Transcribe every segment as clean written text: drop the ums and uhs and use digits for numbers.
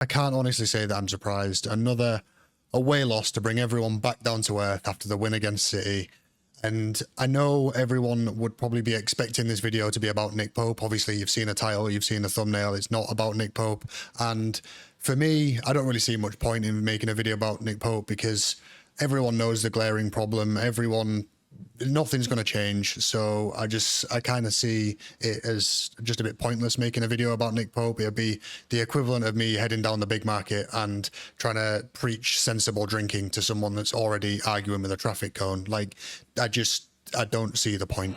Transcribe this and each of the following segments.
I can't honestly say that I'm surprised. Another away loss to bring everyone back down to earth after the win against City. And I know everyone would probably be expecting this video to be about Nick Pope. Obviously, you've seen a title, you've seen a thumbnail. It's not about Nick Pope. And for me, I don't really see much point in making a video about Nick Pope because everyone knows the glaring problem. Nothing's going to change. So I kind of see it as just a bit pointless making a video about Nick Pope. It'll be the equivalent of me heading down the big market and trying to preach sensible drinking to someone that's already arguing with a traffic cone. Like, I don't see the point.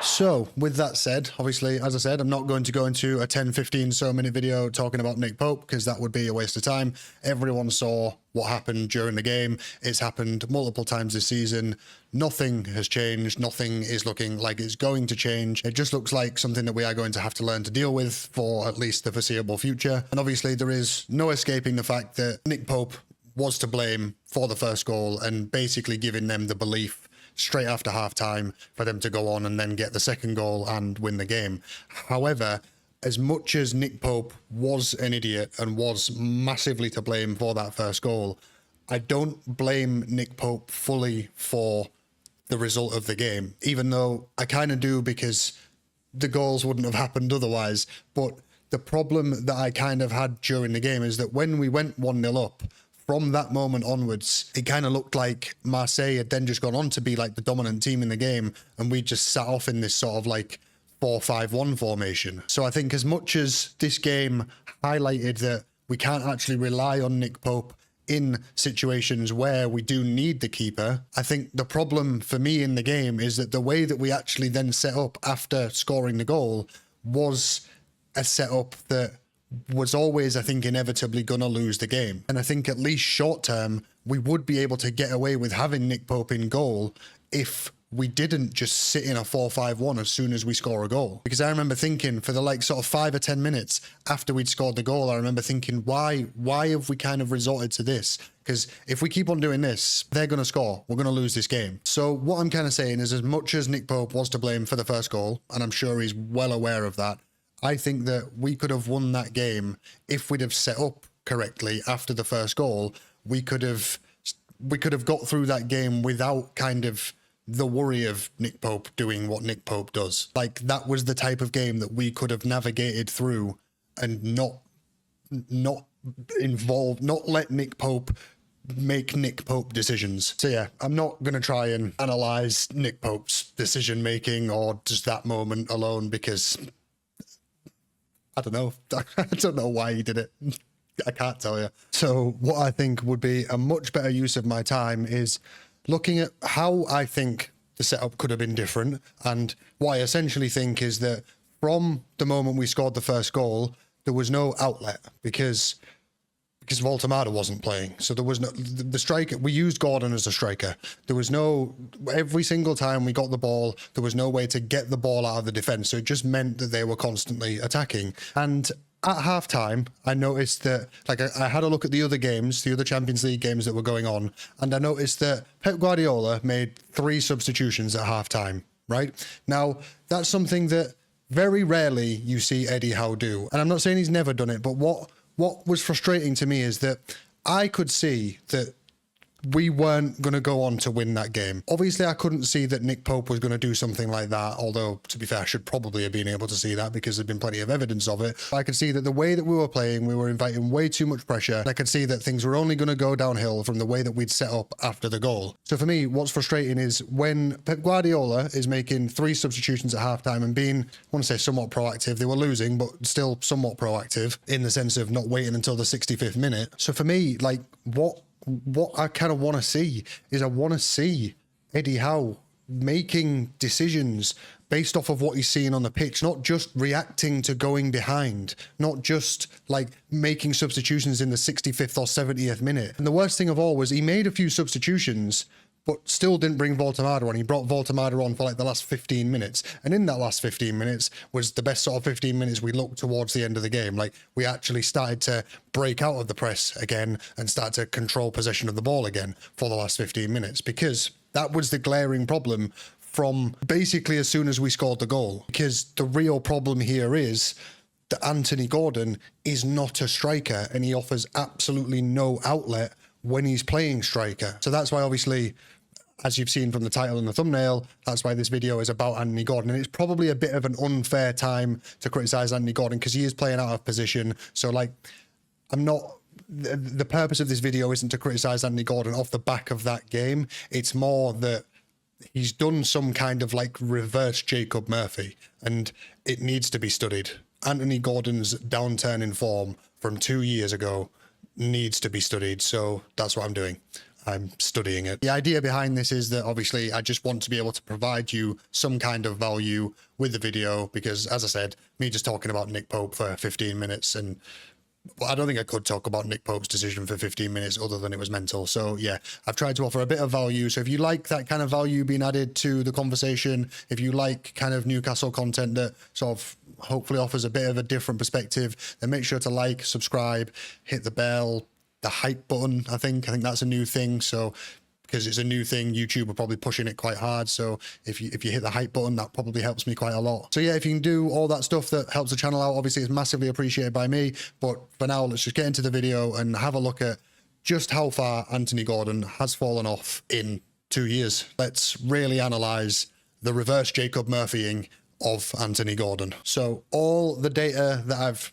So with that said, obviously, as I said, I'm not going to go into a 10, 15 so minute video talking about Nick Pope because that would be a waste of time. Everyone saw what happened during the game. It's happened multiple times this season. Nothing has changed. Nothing is looking like it's going to change. It just looks like something that we are going to have to learn to deal with for at least the foreseeable future. And obviously there is no escaping the fact that Nick Pope was to blame for the first goal and basically giving them the belief straight after half-time for them to go on and then get the second goal and win the game. However, as much as Nick Pope was an idiot and was massively to blame for that first goal, I don't blame Nick Pope fully for the result of the game, even though I kind of do because the goals wouldn't have happened otherwise. But the problem that I kind of had during the game is that when we went 1-0 up, from that moment onwards, it kind of looked like Marseille had then just gone on to be like the dominant team in the game, and we just sat off in this sort of like 4-5-1 formation. So I think as much as this game highlighted that we can't actually rely on Nick Pope in situations where we do need the keeper, I think the problem for me in the game is that the way that we actually then set up after scoring the goal was a setup that was always, I think, inevitably going to lose the game. And I think at least short term, we would be able to get away with having Nick Pope in goal if we didn't just sit in a 4-5-1 as soon as we score a goal. Because I remember thinking for the like sort of 5 or 10 minutes after we'd scored the goal, I remember thinking, why have we kind of resorted to this? Because if we keep on doing this, they're going to score. We're going to lose this game. So what I'm kind of saying is as much as Nick Pope was to blame for the first goal, and I'm sure he's well aware of that, I think that we could have won that game if we'd have set up correctly after the first goal. We could have got through that game without kind of the worry of Nick Pope doing what Nick Pope does. Like, that was the type of game that we could have navigated through and not let Nick Pope make Nick Pope decisions. So yeah, I'm not going to try and analyze Nick Pope's decision making or just that moment alone because I don't know. I don't know why he did it. I can't tell you. So what I think would be a much better use of my time is looking at how I think the setup could have been different. And what I essentially think is that from the moment we scored the first goal, there was no outlet because Voltemada wasn't playing. So there was no, the striker, we used Gordon as a striker. There was no, every single time we got the ball, there was no way to get the ball out of the defense. So it just meant that they were constantly attacking. And at halftime, I noticed that, like, I had a look at the other games, the other Champions League games that were going on, and I noticed that Pep Guardiola made 3 substitutions at halftime, right? Now, that's something that very rarely you see Eddie Howe do. And I'm not saying he's never done it, but what was frustrating to me is that I could see that we weren't going to go on to win that game. Obviously, I couldn't see that Nick Pope was going to do something like that, although, to be fair, I should probably have been able to see that because there'd been plenty of evidence of it. I could see that the way that we were playing, we were inviting way too much pressure. I could see that things were only going to go downhill from the way that we'd set up after the goal. So for me, what's frustrating is when Pep Guardiola is making 3 substitutions at halftime and being, I want to say, somewhat proactive. They were losing, but still somewhat proactive in the sense of not waiting until the 65th minute. So for me, like, what I kind of want to see is I want to see Eddie Howe making decisions based off of what he's seeing on the pitch, not just reacting to going behind, not just like making substitutions in the 65th or 70th minute. And the worst thing of all was he made a few substitutions, but still didn't bring Voltemada on. He brought Voltemada on for like the last 15 minutes. And in that last 15 minutes was the best sort of 15 minutes we looked towards the end of the game. Like, we actually started to break out of the press again and start to control possession of the ball again for the last 15 minutes, because that was the glaring problem from basically as soon as we scored the goal. Because the real problem here is that Anthony Gordon is not a striker, and he offers absolutely no outlet when he's playing striker. So that's why, obviously, as you've seen from the title and the thumbnail, that's why this video is about Anthony Gordon. And it's probably a bit of an unfair time to criticize Anthony Gordon because he is playing out of position. So, like, I'm not... The purpose of this video isn't to criticize Anthony Gordon off the back of that game. It's more that he's done some kind of, like, reverse Jacob Murphy, and it needs to be studied. Anthony Gordon's downturn in form from 2 years ago needs to be studied. So that's what I'm doing. I'm studying it. The idea behind this is that, obviously, I just want to be able to provide you some kind of value with the video because, as I said, me just talking about Nick Pope for 15 minutes, and I don't think I could talk about Nick Pope's decision for 15 minutes other than it was mental. So yeah, I've tried to offer a bit of value. So if you like that kind of value being added to the conversation, if you like kind of Newcastle content that sort of hopefully offers a bit of a different perspective, then make sure to like, subscribe, hit the bell, the hype button. I think that's a new thing. So because it's a new thing, YouTube are probably pushing it quite hard. So if you hit the hype button, that probably helps me quite a lot. So yeah, if you can do all that stuff that helps the channel out, obviously it's massively appreciated by me. But for now, let's just get into the video and have a look at just how far Anthony Gordon has fallen off in 2 years. Let's really analyze the reverse Jacob Murphying of Anthony Gordon. So all the data that I've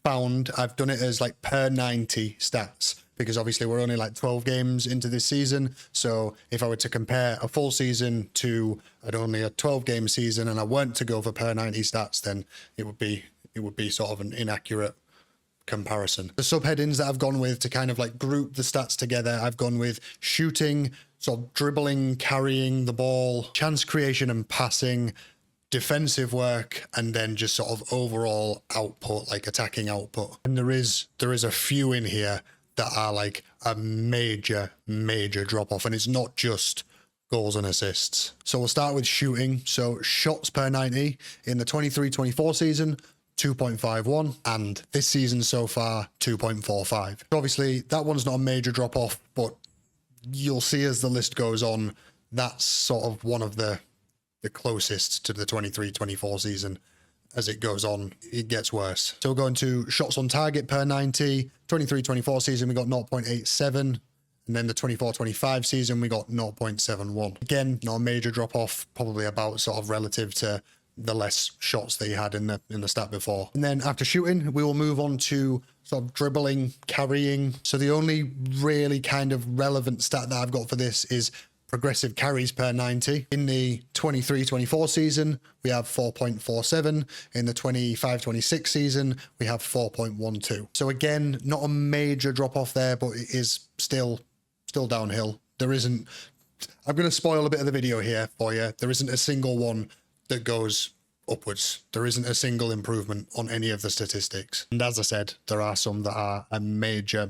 found, I've done it as like per 90 stats, because obviously we're only like 12 games into this season. So if I were to compare a full season to only a 12 game season and I weren't to go for per 90 stats, then it would be sort of an inaccurate comparison. The subheadings that I've gone with to kind of like group the stats together, I've gone with shooting, sort of dribbling, carrying the ball, chance creation and passing, defensive work, and then just sort of overall output, like attacking output. And there is a few in here that are like a major drop off, and it's not just goals and assists. So we'll start with shooting. So shots per 90 in the 23-24 season, 2.51, and this season so far 2.45. Obviously that one's not a major drop off, but you'll see as the list goes on, that's sort of one of the closest to the 23-24 season. As it goes on, it gets worse. So we're going to shots on target per 90. 23-24 season, we got 0.87. And then the 24-25 season, we got 0.71. Again, not a major drop off, probably about sort of relative to the less shots that he had in the stat before. And then after shooting, we will move on to sort of dribbling, carrying. So the only really kind of relevant stat that I've got for this is progressive carries per 90. In the 23-24 season, we have 4.47. In the 25-26 season, we have 4.12. So again, not a major drop off there, but it is still downhill. There isn't, I'm going to spoil a bit of the video here for you. There isn't a single one that goes upwards. There isn't a single improvement on any of the statistics. And as I said, there are some that are a major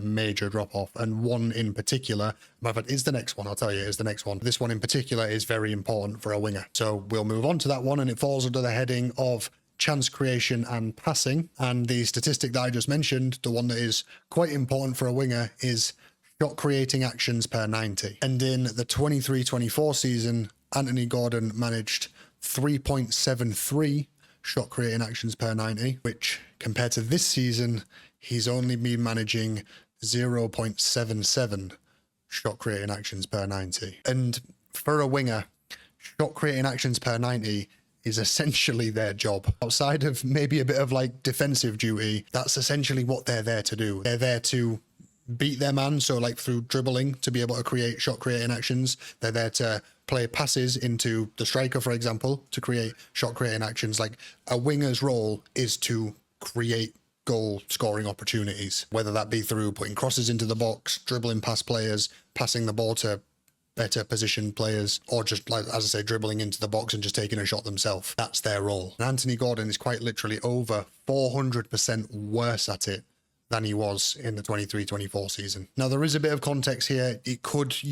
drop off. And one in particular, matter of fact, is the next one. I'll tell you, is the next one. This one in particular is very important for a winger. So we'll move on to that one, and it falls under the heading of chance creation and passing. And the statistic that I just mentioned, the one that is quite important for a winger, is shot creating actions per 90. And in the 23-24 season, Anthony Gordon managed 3.73 shot creating actions per 90, which compared to this season, he's only been managing 0.77 shot creating actions per 90. And for a winger, shot creating actions per 90 is essentially their job. Outside of maybe a bit of like defensive duty, that's essentially what they're there to do. They're there to beat their man, so like through dribbling to be able to create shot creating actions. They're there to play passes into the striker, for example, to create shot creating actions. Like a winger's role is to create goal scoring opportunities, whether that be through putting crosses into the box, dribbling past players, passing the ball to better positioned players, or just, like, as I say, dribbling into the box and just taking a shot themselves. That's their role. And Anthony Gordon is quite literally over 400% worse at it than he was in the 23-24 season. Now, there is a bit of context here. You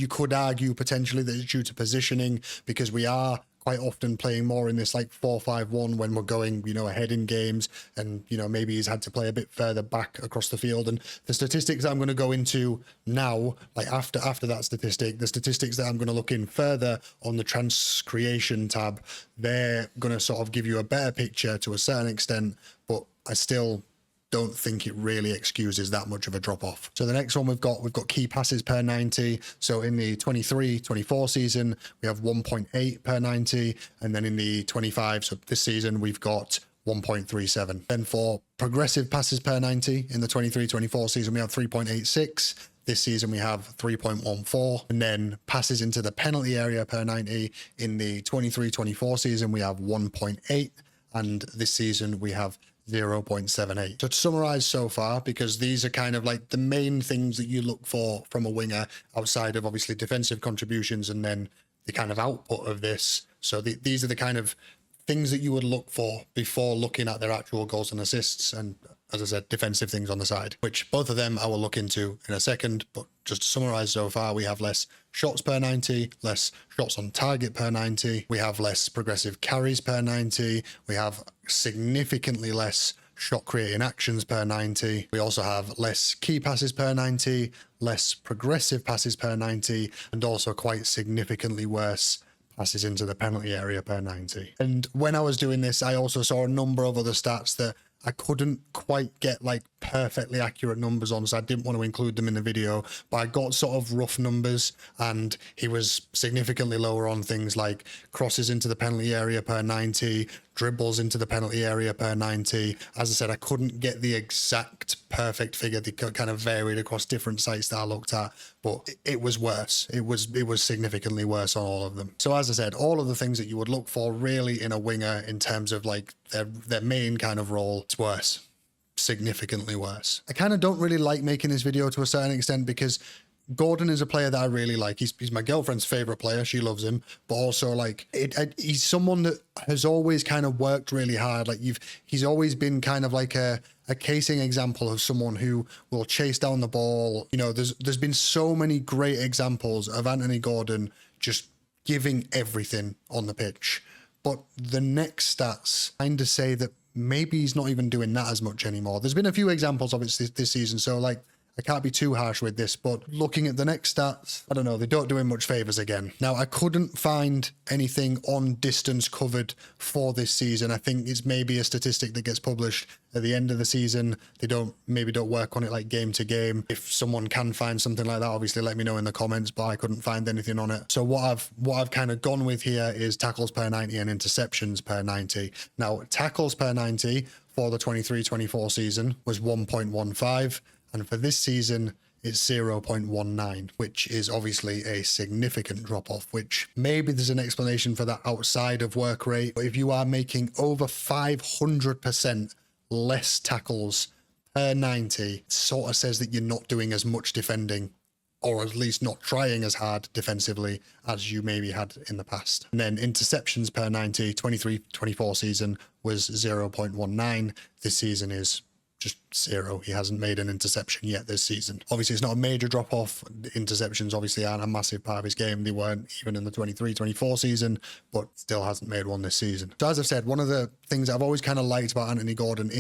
could argue potentially that it's due to positioning, because we are quite often playing more in this like 4-5-1 when we're going, ahead in games, and, maybe he's had to play a bit further back across the field. And the statistics I'm going to go into now, like after that statistic, the statistics that I'm going to look in further on the chance creation tab, they're going to sort of give you a better picture to a certain extent. But I still don't think it really excuses that much of a drop off. So the next one we've got key passes per 90. So in the 23-24 season, we have 1.8 per 90. And then in the 25, so this season, we've got 1.37. Then for progressive passes per 90 in the 23-24 season, we have 3.86. This season we have 3.14. And then passes into the penalty area per 90 in the 23-24 season, we have 1.8. And this season we have 0.78. So to summarize so far, because these are kind of like the main things that you look for from a winger outside of obviously defensive contributions and then the kind of output of this. So these are the kind of things that you would look for before looking at their actual goals and assists. And as I said, defensive things on the side, which both of them I will look into in a second. But just to summarize so far, we have less shots per 90, less shots on target per 90. We have less progressive carries per 90. We have significantly less shot creating actions per 90. We also have less key passes per 90, less progressive passes per 90, and also quite significantly worse passes into the penalty area per 90. And when I was doing this, I also saw a number of other stats that I couldn't quite get like perfectly accurate numbers on, so I didn't want to include them in the video, but I got sort of rough numbers, and he was significantly lower on things like crosses into the penalty area per 90, dribbles into the penalty area per 90. As I said, I couldn't get the exact perfect figure. They kind of varied across different sites that I looked at, but it was worse. It was significantly worse on all of them. So as I said, all of the things that you would look for really in a winger in terms of like their main kind of role, it's worse. Significantly worse. I kind of don't really like making this video to a certain extent because Gordon is a player that I really like. He's my girlfriend's favorite player. She loves him, but also like he's someone that has always kind of worked really hard. Like he's always been kind of like a casing example of someone who will chase down the ball. You know, there's been so many great examples of Anthony Gordon just giving everything on the pitch. But the next stats kind of say that maybe he's not even doing that as much anymore. There's been a few examples of it this season, so like I can't be too harsh with this, but looking at the next stats, I don't know, they don't do him much favours again. Now, I couldn't find anything on distance covered for this season. I think it's maybe a statistic that gets published at the end of the season. They don't work on it like game to game. If someone can find something like that, obviously let me know in the comments, but I couldn't find anything on it. So what I've kind of gone with here is tackles per 90 and interceptions per 90. Now, tackles per 90 for the 23-24 season was 1.15. And for this season, it's 0.19, which is obviously a significant drop-off, which maybe there's an explanation for that outside of work rate. But if you are making over 500% less tackles per 90, it sort of says that you're not doing as much defending, or at least not trying as hard defensively as you maybe had in the past. And then interceptions per 90, 23-24 season was 0.19. This season is just 0. He hasn't made an interception yet this season. Obviously, it's not a major drop-off. Interceptions obviously aren't a massive part of his game. They weren't even in the 23-24 season, but still hasn't made one this season. So as I've said, one of the things I've always kind of liked about Anthony Gordon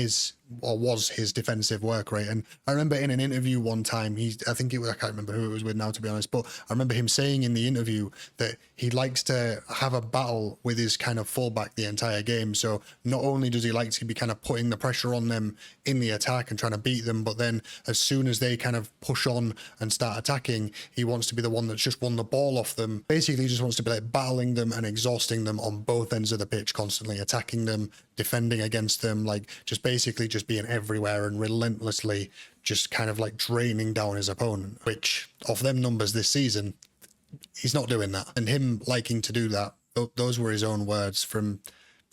was his defensive work rate. And I remember in an interview one time, I can't remember who it was with now, to be honest, but I remember him saying in the interview that he likes to have a battle with his kind of fullback the entire game. So not only does he like to be kind of putting the pressure on them in the attack and trying to beat them, but then as soon as they kind of push on and start attacking, he wants to be the one that's just won the ball off them. Basically, he just wants to be like battling them and exhausting them on both ends of the pitch, constantly attacking them, defending against them, like just basically just being everywhere and relentlessly just kind of like draining down his opponent, which off them numbers this season, he's not doing that. And him liking to do that, those were his own words from,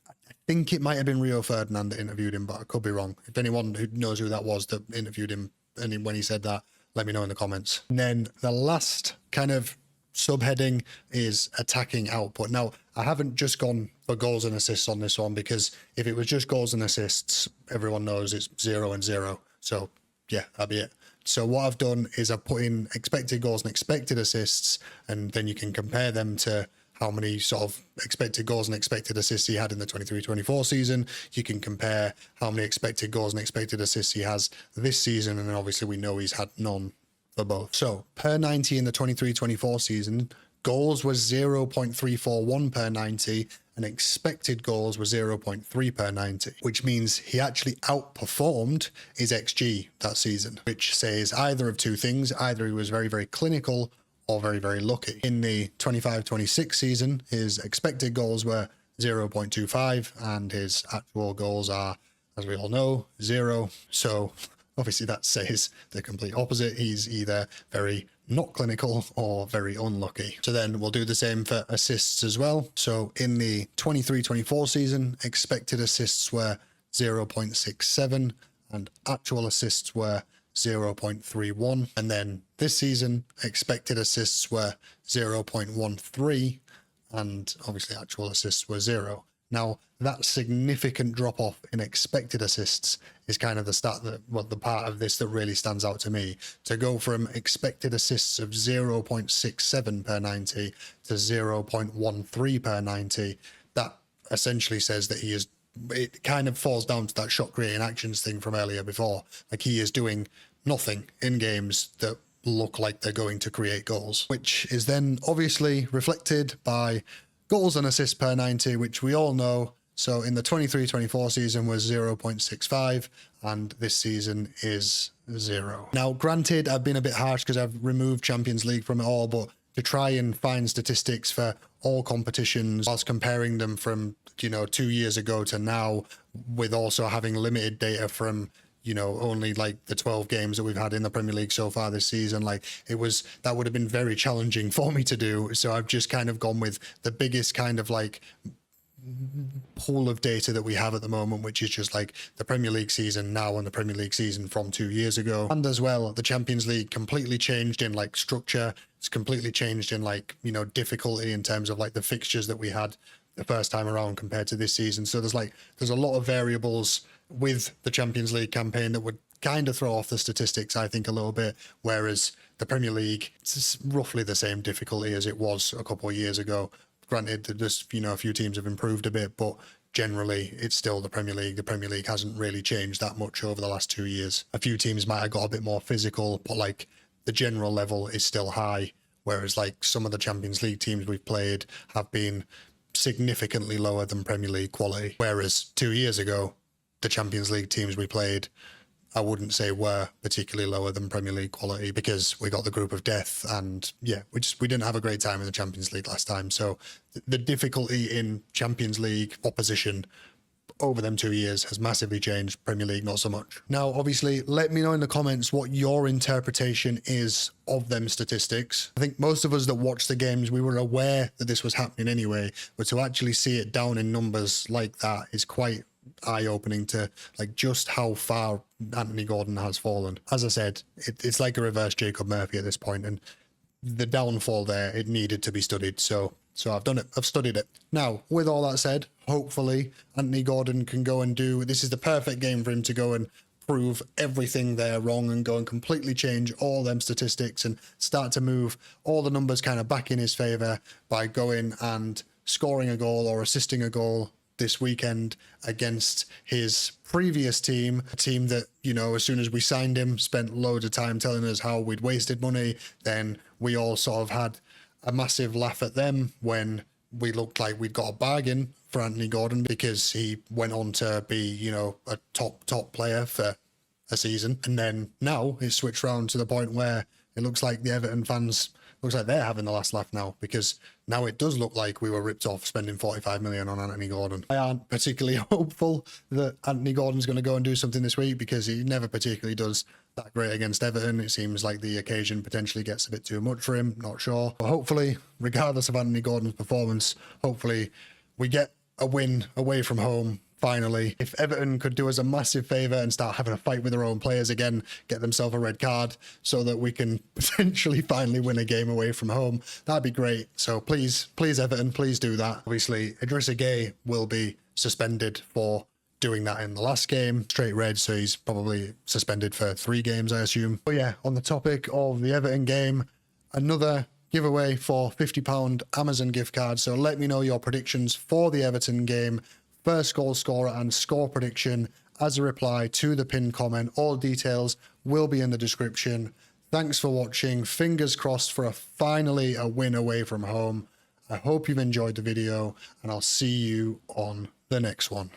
I think it might have been Rio Ferdinand that interviewed him, but I could be wrong. If anyone who knows who that was that interviewed him, and when he said that, let me know in the comments. And then the last kind of subheading is attacking output. Now, I haven't just gone for goals and assists on this one, because if it was just goals and assists, everyone knows it's 0 and 0. So yeah, that'd be it. So what I've done is I've put in expected goals and expected assists, and then you can compare them to how many sort of expected goals and expected assists he had in the 23-24 season. You can compare how many expected goals and expected assists he has this season, and then obviously we know he's had none for both. So per 90 in the 23-24 season, Goals was 0.341 per 90, and expected goals were 0.3 per 90, which means he actually outperformed his XG that season, which says either of two things. Either he was very, very clinical or very, very lucky. In the 25-26 season, his expected goals were 0.25 and his actual goals are, as we all know, 0. So obviously that says the complete opposite. He's either very not clinical or very unlucky. So then we'll do the same for assists as well. So in the 23-24 season, expected assists were 0.67 and actual assists were 0.31. And then this season, expected assists were 0.13 and obviously actual assists were 0. Now, that significant drop off in expected assists is kind of the the part of this that really stands out to me. To go from expected assists of 0.67 per 90 to 0.13 per 90, that essentially says that it kind of falls down to that shot creating actions thing from earlier before. Like, he is doing nothing in games that look like they're going to create goals, which is then obviously reflected by goals and assists per 90, which we all know. So in the 23-24 season was 0.65 and this season is 0. Now, granted, I've been a bit harsh because I've removed Champions League from it all, but to try and find statistics for all competitions whilst comparing them from, 2 years ago to now, with also having limited data from only like the 12 games that we've had in the Premier League so far this season, that would have been very challenging for me to do. So I've just kind of gone with the biggest kind of like pool of data that we have at the moment, which is just like the Premier League season now and the Premier League season from 2 years ago. And as well, the Champions League completely changed in like structure. It's completely changed in like, difficulty in terms of like the fixtures that we had the first time around compared to this season. So there's a lot of variables with the Champions League campaign that would kind of throw off the statistics, I think, a little bit, whereas the Premier League, it's roughly the same difficulty as it was a couple of years ago. Granted, just, a few teams have improved a bit, but generally it's still the Premier League. The Premier League hasn't really changed that much over the last 2 years. A few teams might have got a bit more physical, but like the general level is still high, whereas like some of the Champions League teams we've played have been significantly lower than Premier League quality, whereas 2 years ago, the Champions League teams we played, I wouldn't say were particularly lower than Premier League quality, because we got the group of death and yeah, we didn't have a great time in the Champions League last time. So the difficulty in Champions League opposition over them 2 years has massively changed. Premier League, not so much. Now, obviously, let me know in the comments what your interpretation is of them statistics. I think most of us that watched the games, we were aware that this was happening anyway, but to actually see it down in numbers like that is quite eye-opening to like just how far Anthony Gordon has fallen. As I said, it's like a reverse Jacob Murphy at this point, and the downfall there, it needed to be studied. So I've done it. I've studied it. Now, with all that said, hopefully Anthony Gordon can go and this is the perfect game for him to go and prove everything there wrong and go and completely change all them statistics and start to move all the numbers kind of back in his favor by going and scoring a goal or assisting a goal this weekend against his previous team, a team that, as soon as we signed him, spent loads of time telling us how we'd wasted money. Then we all sort of had a massive laugh at them when we looked like we'd got a bargain for Anthony Gordon, because he went on to be, a top player for a season. And then now it's switched around to the point where it looks like the Everton fans, looks like they're having the last laugh now, because now it does look like we were ripped off spending 45 million on Anthony Gordon. I aren't particularly hopeful that Anthony Gordon's going to go and do something this week, because he never particularly does that great against Everton. It seems like the occasion potentially gets a bit too much for him, not sure. But hopefully, regardless of Anthony Gordon's performance, hopefully we get a win away from home. Finally, if Everton could do us a massive favour and start having a fight with their own players again, get themselves a red card so that we can potentially finally win a game away from home, that'd be great. So please Everton, please do that. Obviously, Idrissa Gueye will be suspended for doing that in the last game. Straight red, so he's probably suspended for 3 games, I assume. But yeah, on the topic of the Everton game, another giveaway for £50 Amazon gift card. So let me know your predictions for the Everton game. First goal scorer and score prediction as a reply to the pinned comment. All details will be in the description. Thanks for watching. Fingers crossed for finally a win away from home. I hope you've enjoyed the video, and I'll see you on the next one.